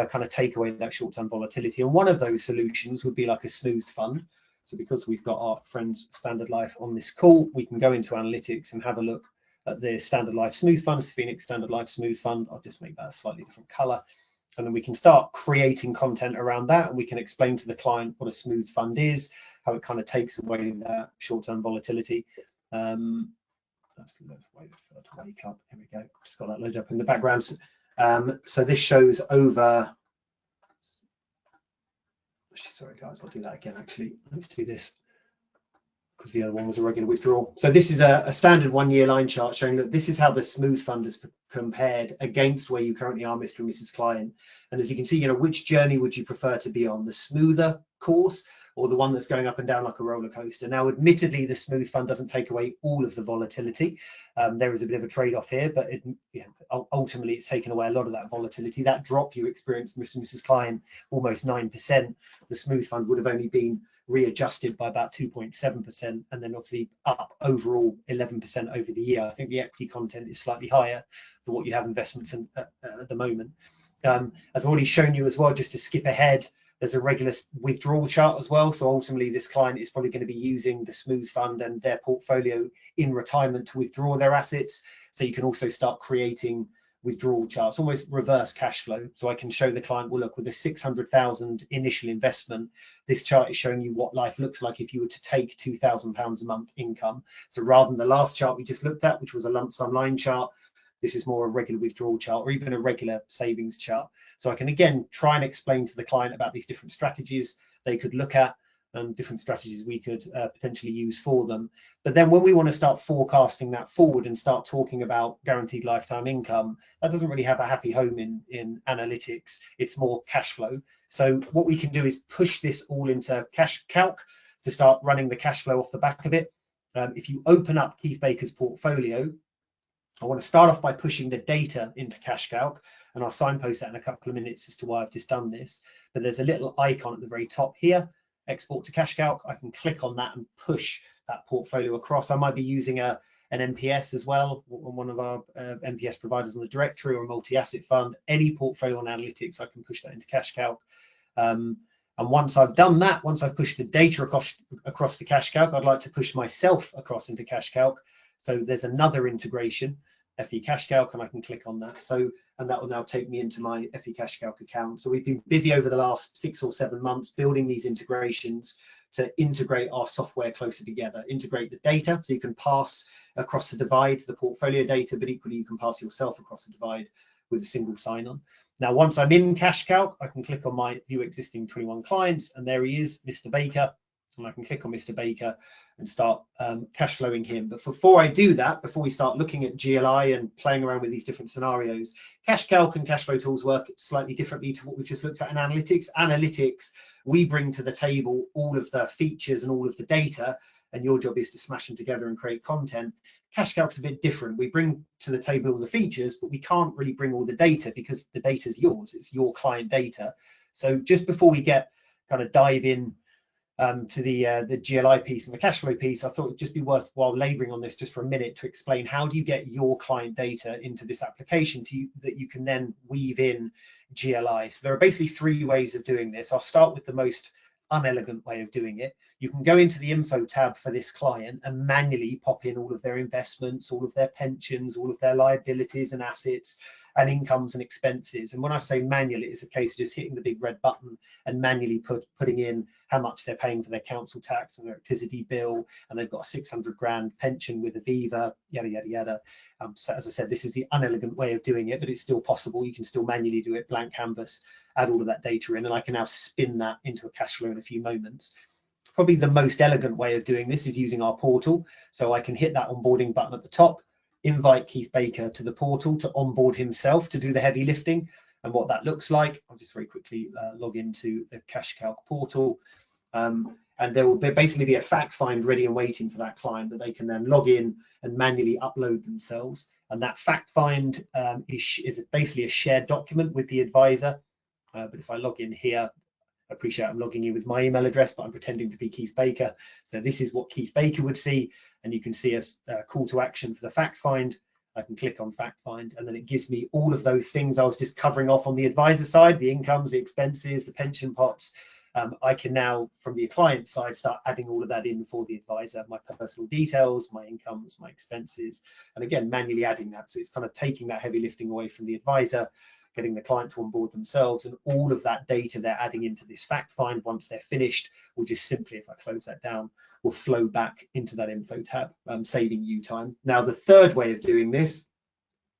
kind of take away that short-term volatility? And one of those solutions would be like a smooth fund. So because we've got our friends Standard Life on this call, we can go into analytics and have a look at the Standard Life Smooth Fund, Phoenix Standard Life Smooth Fund. I'll just make that a slightly different color. And then we can start creating content around that, and we can explain to the client what a smooth fund is, how it kind of takes away that short-term volatility. That's the way for it to wake up. Here we go. Just got that loaded up in the background. So this shows over. Sorry guys, I'll do that again. Actually, let's do this because the other one was a regular withdrawal. So this is a standard 1 year line chart showing that this is how the smooth fund is compared against where you currently are, Mr. and Mrs. Client. And as you can see, you know, which journey would you prefer to be on, the smoother course or the one that's going up and down like a roller coaster? Now, admittedly, the smooth fund doesn't take away all of the volatility. There is a bit of a trade-off here, but ultimately it's taken away a lot of that volatility. That drop you experienced, Mr. and Mrs. Client, almost 9%. The smooth fund would have only been readjusted by about 2.7%, and then obviously up overall 11% over the year. I think the equity content is slightly higher than what you have investments in at the moment. As I've already shown you as well, just to skip ahead, there's a regular withdrawal chart as well. So ultimately this client is probably going to be using the smooth fund and their portfolio in retirement to withdraw their assets. So you can also start creating withdrawal charts, almost reverse cash flow. So I can show the client, well, look, with a 600,000 initial investment, this chart is showing you what life looks like if you were to take £2,000 a month income. So rather than the last chart we just looked at, which was a lump sum line chart, this is more a regular withdrawal chart or even a regular savings chart. So I can again try and explain to the client about these different strategies they could look at, different strategies we could potentially use for them. But then when we want to start forecasting that forward and start talking about guaranteed lifetime income, that doesn't really have a happy home in analytics. It's more cash flow. So what we can do is push this all into cash calc to start running the cash flow off the back of it. If you open up Keith Baker's portfolio, I want to start off by pushing the data into cash calc, and I'll signpost that in a couple of minutes as to why I've just done this. But there's a little icon at the very top here, export to cash calc. I can click on that and push that portfolio across. I might be using an MPS as well, one of our MPS providers in the directory, or a multi-asset fund. Any portfolio on analytics, I can push that into cash calc. And once I've done that, once I've pushed the data across to cash calc, I'd like to push myself across into cash calc. So there's another integration, FE Cash Calc, and I can click on that. And that will now take me into my FE Cash Calc account. So we've been busy over the last 6 or 7 months building these integrations to integrate our software closer together, integrate the data so you can pass across the divide, the portfolio data, but equally you can pass yourself across the divide with a single sign-on. Now, once I'm in Cash Calc, I can click on my View Existing 21 Clients, and there he is, Mr. Baker. and I can click on Mr. Baker and start cash flowing him. But before I do that, before we start looking at GLI and playing around with these different scenarios, Cash Calc and cash flow tools work slightly differently to what we've just looked at in analytics. Analytics, we bring to the table all of the features and all of the data, and your job is to smash them together and create content. Cash Calc's a bit different. We bring to the table all the features, but we can't really bring all the data because the data is yours. It's your client data. So just before we kind of dive in to the GLI piece and the cash flow piece, I thought it'd just be worthwhile laboring on this just for a minute to explain how do you get your client data into this application that you can then weave in GLI. So there are basically 3 ways of doing this. I'll start with the most unelegant way of doing it. You can go into the info tab for this client and manually pop in all of their investments, all of their pensions, all of their liabilities and assets and incomes and expenses. And when I say manually, it's a case of just hitting the big red button and manually putting in how much they're paying for their council tax and their electricity bill, and they've got a 600 grand pension with Aviva, yada yada yada. So as I said, this is the unelegant way of doing it, but it's still possible. You can still manually do it, blank canvas, add all of that data in, and I can now spin that into a cash flow in a few moments. Probably the most elegant way of doing this is using our portal. So I can hit that onboarding button at the top, invite Keith Baker to the portal to onboard himself to do the heavy lifting. And what that looks like, I'll just very quickly log into the Cash Calc portal. And there'll basically be a fact find ready and waiting for that client that they can then log in and manually upload themselves. And that fact find is basically a shared document with the advisor. But if I log in here, I appreciate I'm logging in with my email address, but I'm pretending to be Keith Baker. So this is what Keith Baker would see. And you can see a call to action for the fact find. I can click on fact find, and then it gives me all of those things I was just covering off on the advisor side, the incomes, the expenses, the pension pots. I can now, from the client side, start adding all of that in for the advisor, my personal details, my incomes, my expenses, and again, manually adding that. So it's kind of taking that heavy lifting away from the advisor, getting the client to onboard themselves, and all of that data they're adding into this fact find once they're finished will just simply, if I close that down, will flow back into that info tab, saving you time. Now, the third way of doing this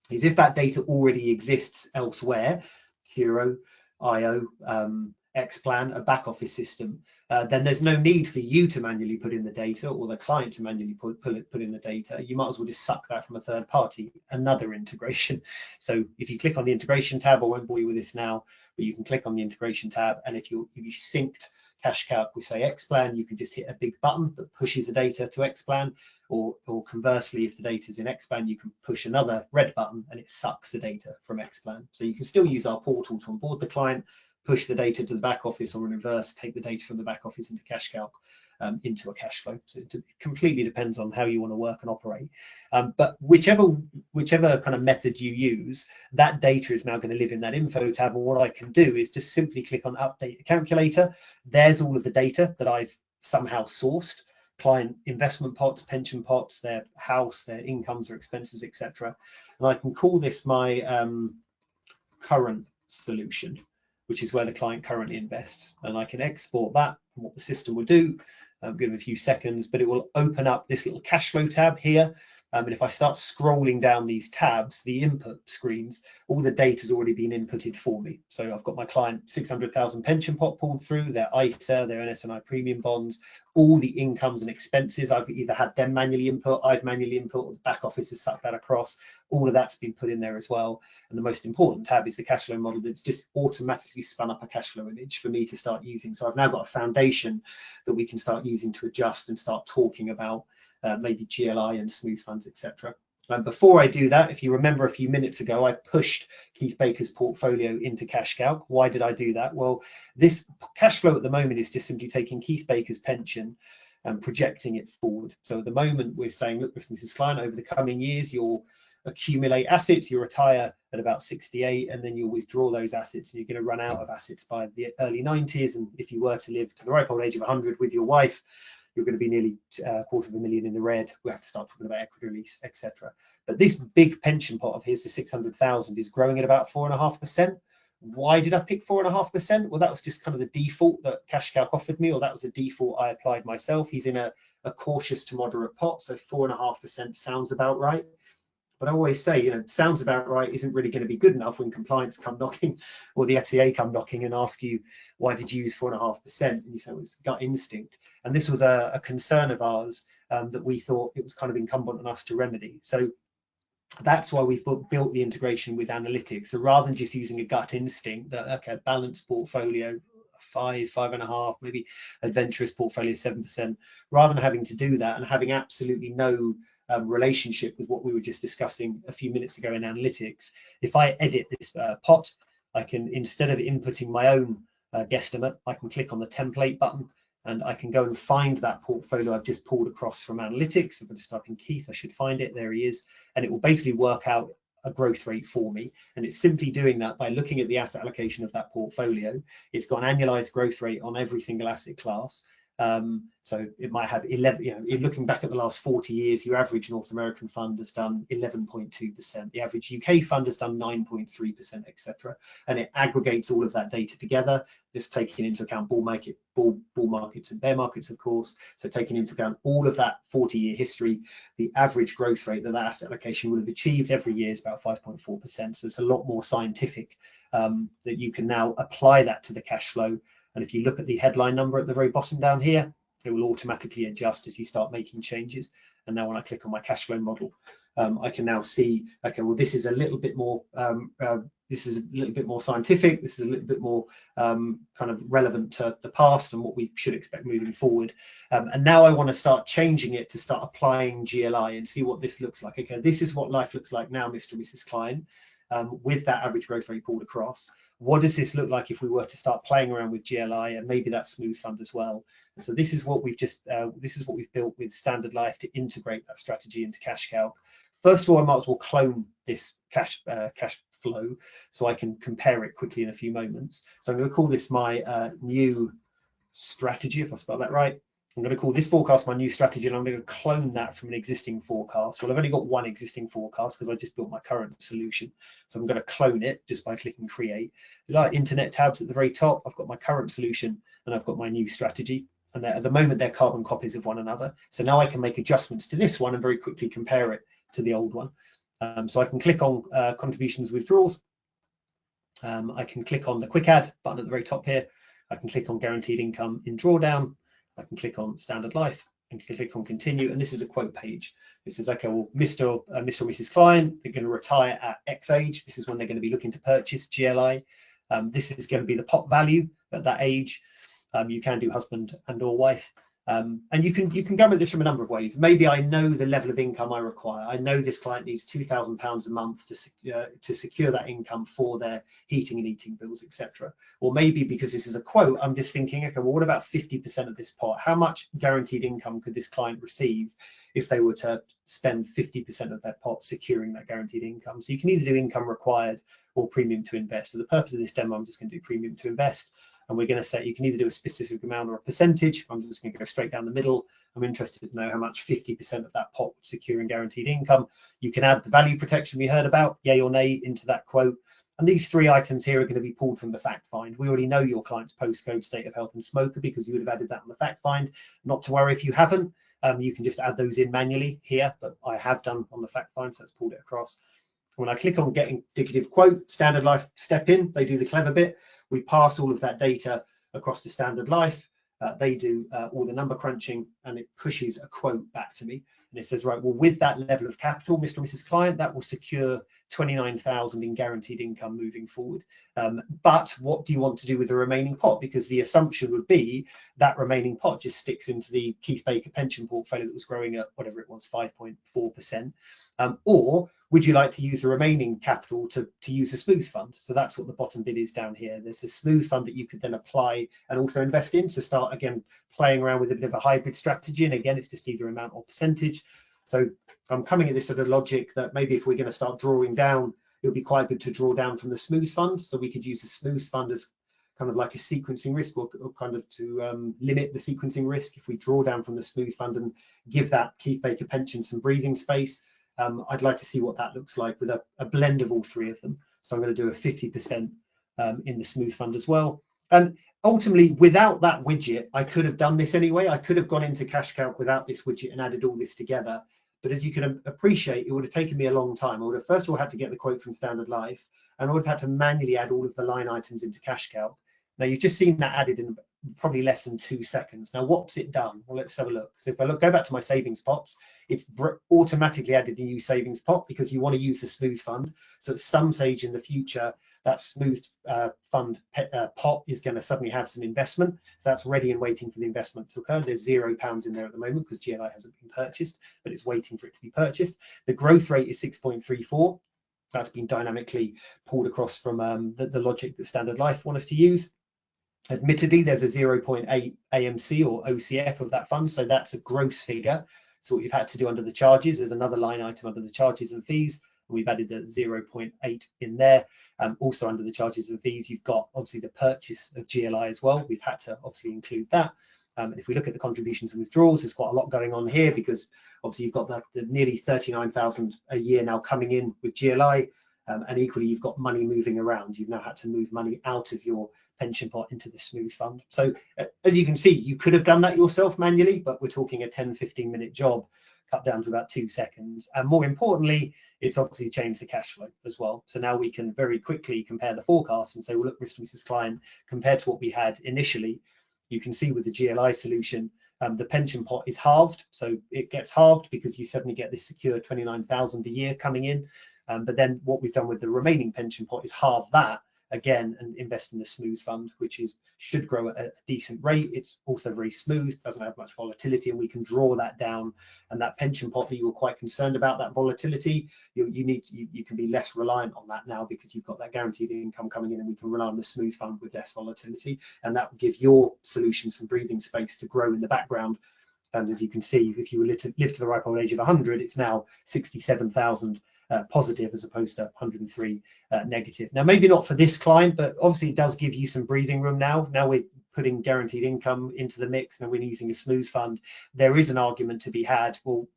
is if that data already exists elsewhere, Hero, IO, Xplan, a back office system, then there's no need for you to manually put in the data or the client to manually put in the data. You might as well just suck that from a third party, another integration. So if you click on the integration tab, I won't bore you with this now, but you can click on the integration tab, and if you synced Cash Calc with, say, Xplan, you can just hit a big button that pushes the data to Xplan, or conversely, if the data is in Xplan, you can push another red button and it sucks the data from Xplan. So you can still use our portal to onboard the client, push the data to the back office, or in reverse, take the data from the back office into Cash Calc, into a cash flow. So it completely depends on how you want to work and operate. But whichever kind of method you use, that data is now going to live in that info tab. And what I can do is just simply click on update the calculator. There's all of the data that I've somehow sourced: client investment pots, pension pots, their house, their incomes, their expenses, etc. And I can call this my current solution, which is where the client currently invests. And I can export that, and what the system will do, give it a few seconds, but it will open up this little cash flow tab here. And if I start scrolling down these tabs, the input screens, all the data has already been inputted for me. So I've got my client 600,000 pension pot pulled through, their ISA, their NS&I premium bonds, all the incomes and expenses. I've either had them manually input, I've manually input, or the back office has sucked that across. All of that's been put in there as well. And the most important tab is the cash flow model that's just automatically spun up a cash flow image for me to start using. So I've now got a foundation that we can start using to adjust and start talking about maybe GLI and smooth funds, etc. And before I do that, if you remember a few minutes ago, I pushed Keith Baker's portfolio into Cash Calc. Why did I do that? Well, this cash flow at the moment is just simply taking Keith Baker's pension and projecting it forward. So at the moment, we're saying, look, Mrs. Client, over the coming years, you'll accumulate assets, you'll retire at about 68, and then you'll withdraw those assets, and you're going to run out of assets by the early 90s. And if you were to live to the ripe old age of 100 with your wife, you're going to be nearly $250,000 in the red. We have to start talking about equity release, etc. But this big pension pot of his, the 600,000, is growing at about 4.5%. Why did I pick 4.5%? Well, that was just kind of the default that Cash Calc offered me, or that was the default I applied myself. He's in a cautious to moderate pot, so 4.5% sounds about right. But I always say, you know, sounds about right isn't really going to be good enough when compliance come knocking or the FCA come knocking and ask you, why did you use 4.5%? And you say, well, it's gut instinct. And this was a concern of ours that we thought it was kind of incumbent on us to remedy. So that's why we've built the integration with analytics. So rather than just using a gut instinct that, okay, balanced portfolio, 5.5, maybe adventurous portfolio 7%, rather than having to do that and having absolutely no relationship with what we were just discussing a few minutes ago in analytics, if I edit this pot, I can, instead of inputting my own guesstimate, I can click on the template button and I can go and find that portfolio I've just pulled across from analytics. If I just type in Keith, I should find it. There he is. And it will basically work out a growth rate for me. And it's simply doing that by looking at the asset allocation of that portfolio. It's got an annualized growth rate on every single asset class. So it might have 11, you know, looking back at the last 40 years, your average North American fund has done 11.2%. The average UK fund has done 9.3%, etc. And it aggregates all of that data together. This taking into account bull markets and bear markets, of course. So taking into account all of that 40-year history, the average growth rate that asset allocation would have achieved every year is about 5.4%. So it's a lot more scientific that you can now apply that to the cash flow. And if you look at the headline number at the very bottom down here, it will automatically adjust as you start making changes. And now when I click on my cash flow model, I can now see, okay, well, this is a little bit more, scientific. This is a little bit more kind of relevant to the past and what we should expect moving forward. And now I want to start changing it to start applying GLI and see what this looks like. Okay, this is what life looks like now, Mr. and Mrs. Klein. With that average growth rate pulled across, what does this look like if we were to start playing around with GLI and maybe that smooth fund as well? And so this is what we've just built with Standard Life to integrate that strategy into Cash Calc. First of all, I might as well clone this cash flow so I can compare it quickly in a few moments. So I'm going to call this my new strategy, if I spell that right. I'm going to call this forecast my new strategy, and I'm going to clone that from an existing forecast. Well, I've only got one existing forecast because I just built my current solution. So I'm going to clone it just by clicking create. Like internet tabs at the very top, I've got my current solution and I've got my new strategy. And at the moment, they're carbon copies of one another. So now I can make adjustments to this one and very quickly compare it to the old one. So I can click on contributions withdrawals. I can click on the quick add button at the very top here. I can click on guaranteed income in drawdown. I can click on Standard Life and click on continue, and this is a quote page. It says, okay, well, Mr. or Mrs. Klein, they're going to retire at X age. This is when they're going to be looking to purchase GLI. This is going to be the pot value at that age. You can do husband and or wife. And you can go with this from a number of ways. Maybe I know the level of income I require. I know this client needs £2,000 a month to secure that income for their heating and eating bills, etc. Or maybe because this is a quote, I'm just thinking, okay, well, what about 50% of this pot? How much guaranteed income could this client receive if they were to spend 50% of their pot securing that guaranteed income? So you can either do income required or premium to invest. For the purpose of this demo, I'm just going to do premium to invest. And we're going to say you can either do a specific amount or a percentage. I'm just going to go straight down the middle. I'm interested to know how much 50% of that pot would secure in guaranteed income. You can add the value protection we heard about, yay or nay, into that quote. And these three items here are going to be pulled from the fact find. We already know your client's postcode, state of health and smoker because you would have added that on the fact find. Not to worry if you haven't. You can just add those in manually here, but I have done on the fact find, so let's pull it across. When I click on get indicative quote, Standard Life step in, they do the clever bit. We pass all of that data across to Standard Life. They do all the number crunching and it pushes a quote back to me. And it says, right, well, with that level of capital, Mr. and Mrs. Client, that will secure 29,000 in guaranteed income moving forward. But what do you want to do with the remaining pot? Because the assumption would be that remaining pot just sticks into the Keith Baker pension portfolio that was growing at whatever it was, 5.4%. Or would you like to use the remaining capital to use a smooth fund? So that's what the bottom bit is down here. There's a smooth fund that you could then apply and also invest in. So start again playing around with a bit of a hybrid strategy. And again, it's just either amount or percentage. So I'm coming at this at a logic that maybe if we're going to start drawing down, it would be quite good to draw down from the smooth fund. So we could use the smooth fund as kind of like a sequencing risk or kind of to limit the sequencing risk. If we draw down from the smooth fund and give that Keith Baker pension some breathing space, I'd like to see what that looks like with a blend of all three of them. So I'm going to do a 50% in the smooth fund as well. And ultimately, without that widget, I could have done this anyway. I could have gone into Cash Calc without this widget and added all this together. But as you can appreciate, it would have taken me a long time. I would have first of all had to get the quote from Standard Life, and I would have had to manually add all of the line items into Cash Calc. Now you've just seen that added in probably less than 2 seconds. Now what's it done? Well, let's have a look. So if I go back to my savings pots, it's automatically added a new savings pot because you want to use the smooth fund. So at some stage in the future, that smooth fund pot is going to suddenly have some investment. So that's ready and waiting for the investment to occur. There's £0 in there at the moment because GLI hasn't been purchased, but it's waiting for it to be purchased. The growth rate is 6.34. That's been dynamically pulled across from the logic that Standard Life want us to use. Admittedly, there's a 0.8 AMC or OCF of that fund, so that's a gross figure. So what you've had to do under the charges, there's another line item under the charges and fees, and we've added the 0.8 in there. Also under the charges and fees, you've got obviously the purchase of GLI as well. We've had to obviously include that. If we look at the contributions and withdrawals, there's quite a lot going on here because obviously you've got the nearly 39,000 a year now coming in with GLI, and equally you've got money moving around. You've now had to move money out of your pension pot into the smooth fund. So as you can see, you could have done that yourself manually, but we're talking a 10-15 minute job cut down to about 2 seconds. And more importantly, it's obviously changed the cash flow as well. So now we can very quickly compare the forecast and say, well, look, Mr. Client, compared to what we had initially, you can see with the GLI solution, the pension pot is halved. So it gets halved because you suddenly get this secure 29,000 a year coming in. But then what we've done with the remaining pension pot is halve that again and invest in the smooth fund, which should grow at a decent rate. It's also very smooth, doesn't have much volatility, and we can draw that down. And that pension pot that you were quite concerned about, that volatility, you can be less reliant on that now because you've got that guaranteed income coming in, and we can rely on the smooth fund with less volatility, and that will give your solution some breathing space to grow in the background. And as you can see, if you live to the ripe old age of 100, it's now 67,000 positive as opposed to 103 negative. Now, maybe not for this client, but obviously it does give you some breathing room now. Now we're putting guaranteed income into the mix and we're using a smooth fund. There is an argument to be had. Well,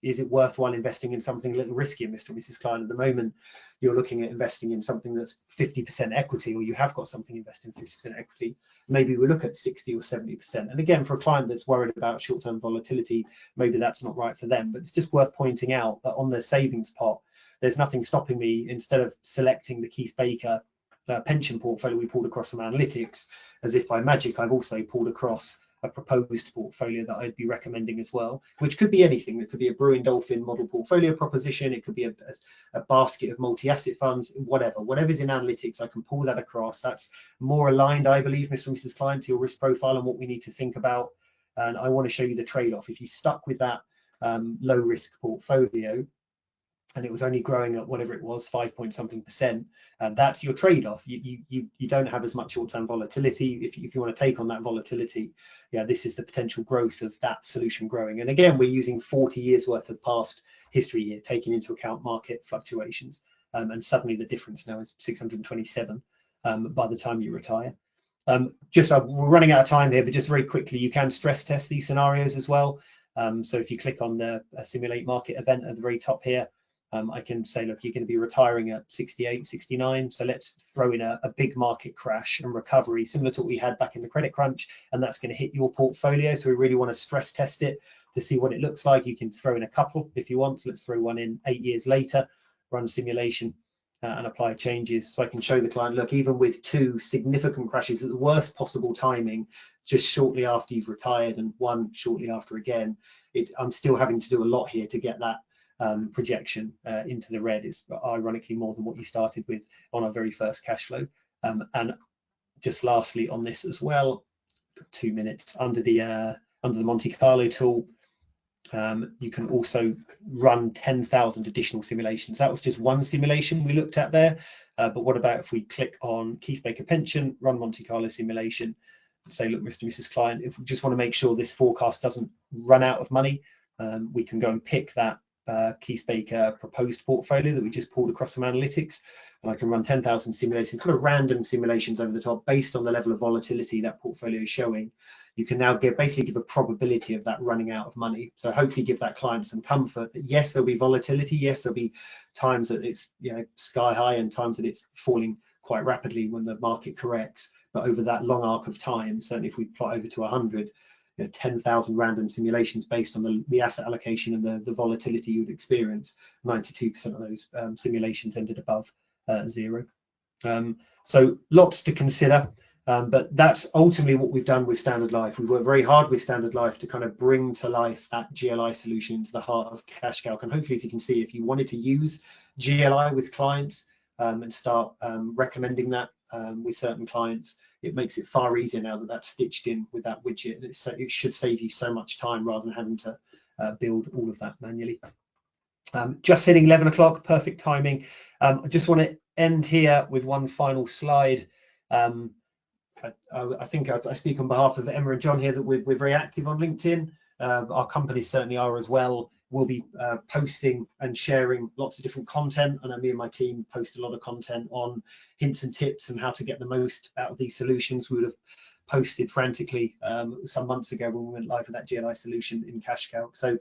is it worthwhile investing in something a little riskier, Mr. and Mrs. Client? At the moment, you're looking at investing in something that's 50% equity, or you have got something invested in 50% equity. Maybe we look at 60 or 70%. And again, for a client that's worried about short-term volatility, maybe that's not right for them. But it's just worth pointing out that on the savings pot, there's nothing stopping me, instead of selecting the Keith Baker pension portfolio we pulled across from analytics, as if by magic, I've also pulled across a proposed portfolio that I'd be recommending as well, which could be anything. It could be a Brewing Dolphin model portfolio proposition. It could be a basket of multi-asset funds, whatever's in analytics, I can pull that across. That's more aligned, I believe, Mr. and Mrs. Client, to your risk profile and what we need to think about. And I want to show you the trade-off. If you stuck with that low risk portfolio, and it was only growing at whatever it was, 5-point-something%, that's your trade-off. You don't have as much short-term volatility. If you want to take on that volatility, yeah, this is the potential growth of that solution growing. And again, we're using 40 years worth of past history here, taking into account market fluctuations. And suddenly the difference now is 627 by the time you retire. We're running out of time here, but just very quickly, you can stress test these scenarios as well. So if you click on the simulate market event at the very top here, I can say, look, you're going to be retiring at 68, 69. So let's throw in a big market crash and recovery, similar to what we had back in the credit crunch. And that's going to hit your portfolio. So we really want to stress test it to see what it looks like. You can throw in a couple if you want. So let's throw one in 8 years later, run simulation and apply changes. So I can show the client, look, even with 2 significant crashes at the worst possible timing, just shortly after you've retired and one shortly after again, I'm still having to do a lot here to get that projection into the red. Is ironically more than what you started with on our very first cash flow. And just lastly on this as well, 2 minutes, under the Monte Carlo tool, you can also run 10,000 additional simulations. That was just one simulation we looked at there, but what about if we click on Keith Baker Pension, run Monte Carlo simulation, and say, look, Mr. and Mrs. Client, if we just want to make sure this forecast doesn't run out of money, we can go and pick that Keith Baker proposed portfolio that we just pulled across from analytics, and I can run 10,000 simulations, kind of random simulations over the top based on the level of volatility that portfolio is showing. You can now basically give a probability of that running out of money. So hopefully give that client some comfort that yes, there'll be volatility. Yes, there'll be times that it's sky high and times that it's falling quite rapidly when the market corrects. But over that long arc of time, certainly if we plot over to 100, 10,000 random simulations based on the asset allocation and the volatility you would experience. 92% of those simulations ended above 0. So lots to consider, but that's ultimately what we've done with Standard Life. We worked very hard with Standard Life to kind of bring to life that GLI solution into the heart of cash calc. And hopefully, as you can see, if you wanted to use GLI with clients and start recommending that with certain clients, it makes it far easier now that that's stitched in with that widget. And it should save you so much time rather than having to build all of that manually. Just hitting 11 o'clock, perfect timing. I just want to end here with one final slide. I think I speak on behalf of Emma and John here that we're very active on LinkedIn. Our companies certainly are as well. We'll be posting and sharing lots of different content. I know me and my team post a lot of content on hints and tips and how to get the most out of these solutions. We would have posted frantically some months ago when we went live with that GLI solution in Cash Calc. So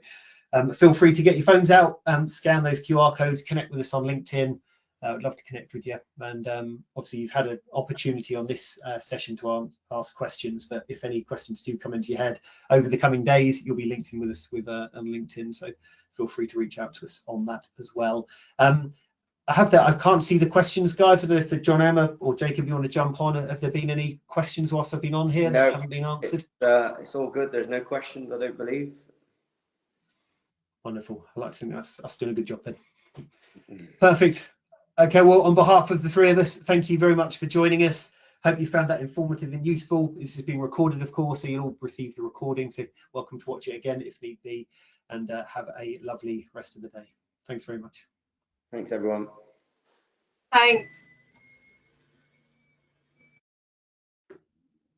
feel free to get your phones out, scan those QR codes, connect with us on LinkedIn. I'd love to connect with you. And obviously, you've had an opportunity on this session to ask questions. But if any questions do come into your head over the coming days, you'll be linked in with us on LinkedIn. So feel free to reach out to us on that as well. I can't see the questions, guys. I don't know if John, Emma, or Jacob, you want to jump on. Have there been any questions whilst I've been on here that haven't been answered? It's all good. There's no questions, I don't believe. Wonderful. I like to think that's us doing a good job then. Perfect. Okay, well, on behalf of the three of us, thank you very much for joining us. Hope you found that informative and useful. This is being recorded, of course, so you'll all receive the recording. So welcome to watch it again if need be, and have a lovely rest of the day. Thanks very much. Thanks, everyone. Thanks.